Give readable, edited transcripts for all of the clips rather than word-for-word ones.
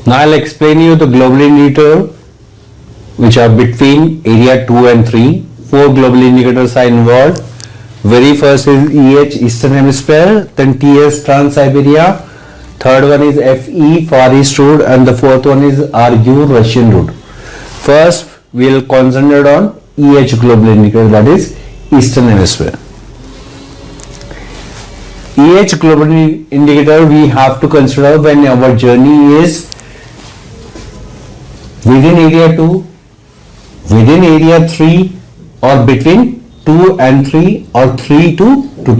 Now I'll explain you the global indicator which are between area 2 and 3. 4 global indicators are involved. Very first is EH, Eastern Hemisphere, then TS, Trans-Siberia, third one is FE, Far East route, and the fourth one is RU, Russian route. First we will concentrate on EH global indicator, that is Eastern Hemisphere. EH global indicator we have to consider when our journey is within area 2, within area 3, or between 2 and 3, or 3 to 2.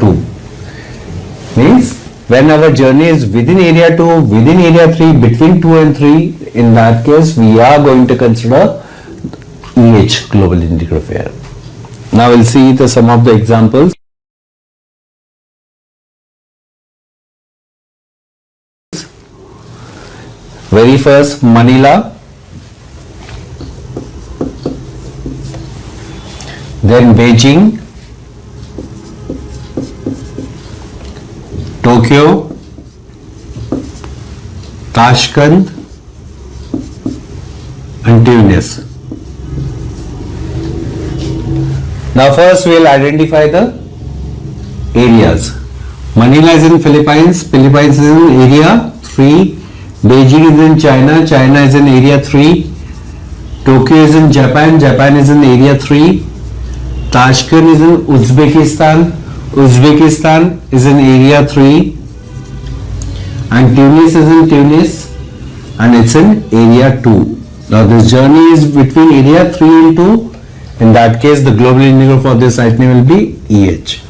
Means when our journey is within area 2, within area 3, between 2 and 3, in that case we are going to consider EH global indicator. Now we'll see some of the examples. Very first, Manila, then Beijing, Tokyo, Tashkent, and Tunis. Now first we will identify the areas. Manila is in Philippines, Philippines is in area 3, Beijing is in China, China is in area 3, Tokyo is in Japan, Japan is in area 3, Tashkent is in Uzbekistan, Uzbekistan is in area 3, and Tunis is in Tunis and it's in area 2. Now this journey is between area 3 and 2. In that case the global indicator for this itinerary will be EH.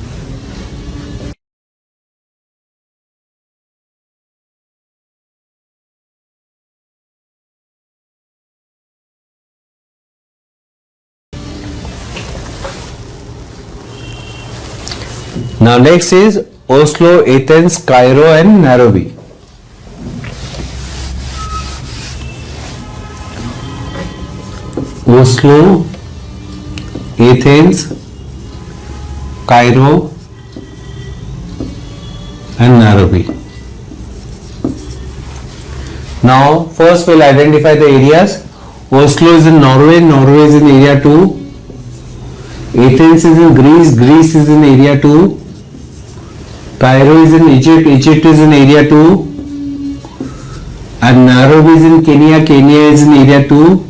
Now next is Oslo, Athens, Cairo and Nairobi. Oslo, Athens, Cairo and Nairobi. Now first we'll identify the areas. Oslo is in Norway, Norway is in area 2. Athens is in Greece, Greece is in area 2. Cairo is in Egypt, Egypt is in area 2. And Nairobi is in Kenya, Kenya is in area 2.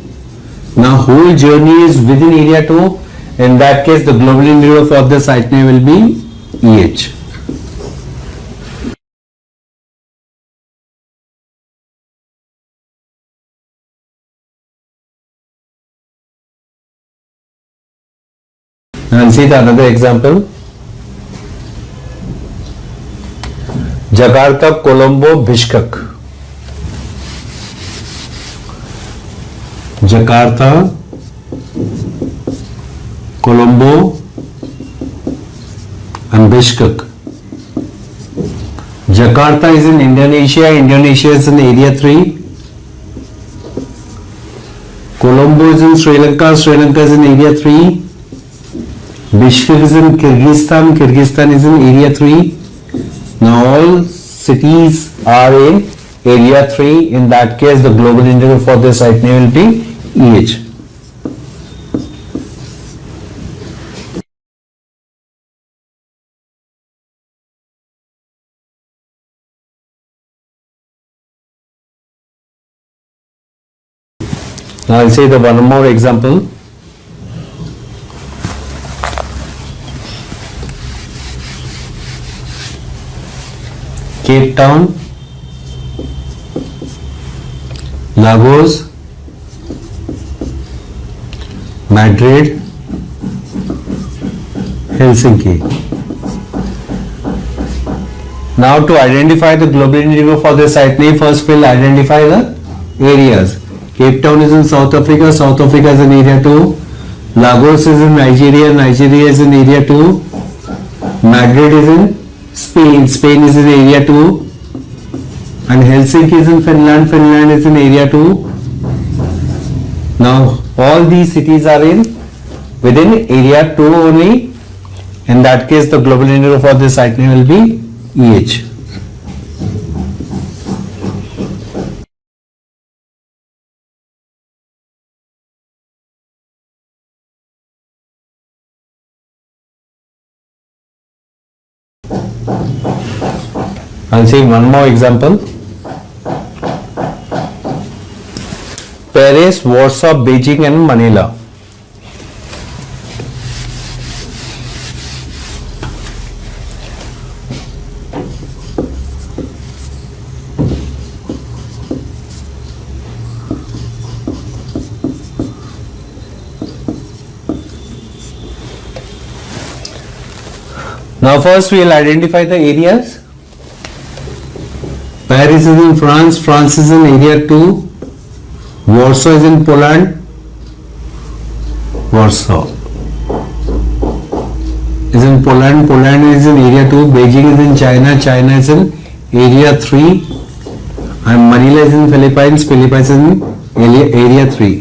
Now whole journey is within area 2. In that case the global indicator for this itinerary will be EH. Now see the another example. Jakarta, Colombo, Bishkek. Jakarta, Colombo and Bishkek. Jakarta is in Indonesia, Indonesia is in area 3. Colombo is in Sri Lanka, Sri Lanka is in area 3. Bishkek is in Kyrgyzstan, Kyrgyzstan is in area 3. Now all cities are in area 3. In that case the global indicator for this itinerary will be EH. Now I'll say the one more example. Cape Town, Lagos, Madrid, Helsinki. Now to identify the global indicator for this itinerary, first we'll identify the areas. Cape Town is in South Africa, South Africa is in area 2. Lagos is in Nigeria, Nigeria is in area 2. Madrid is in Spain, Spain is in area 2. And Helsinki is in Finland, Finland is in area 2. Now all these cities are in within area 2 only. In that case the global indicator for this itinerary will be EH. I'll see one more example. Paris, Warsaw, Beijing and Manila. Now first we will identify the areas. Paris is in France, France is in area 2. Warsaw is in Poland, Warsaw is in Poland, Poland is in area 2. Beijing is in China, China is in area 3. And Manila is in Philippines, Philippines is in area 3.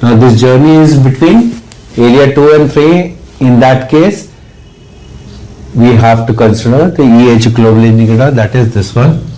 Now this journey is between area 2 and 3. In that case, we have to consider the EH global indicator, that is this one.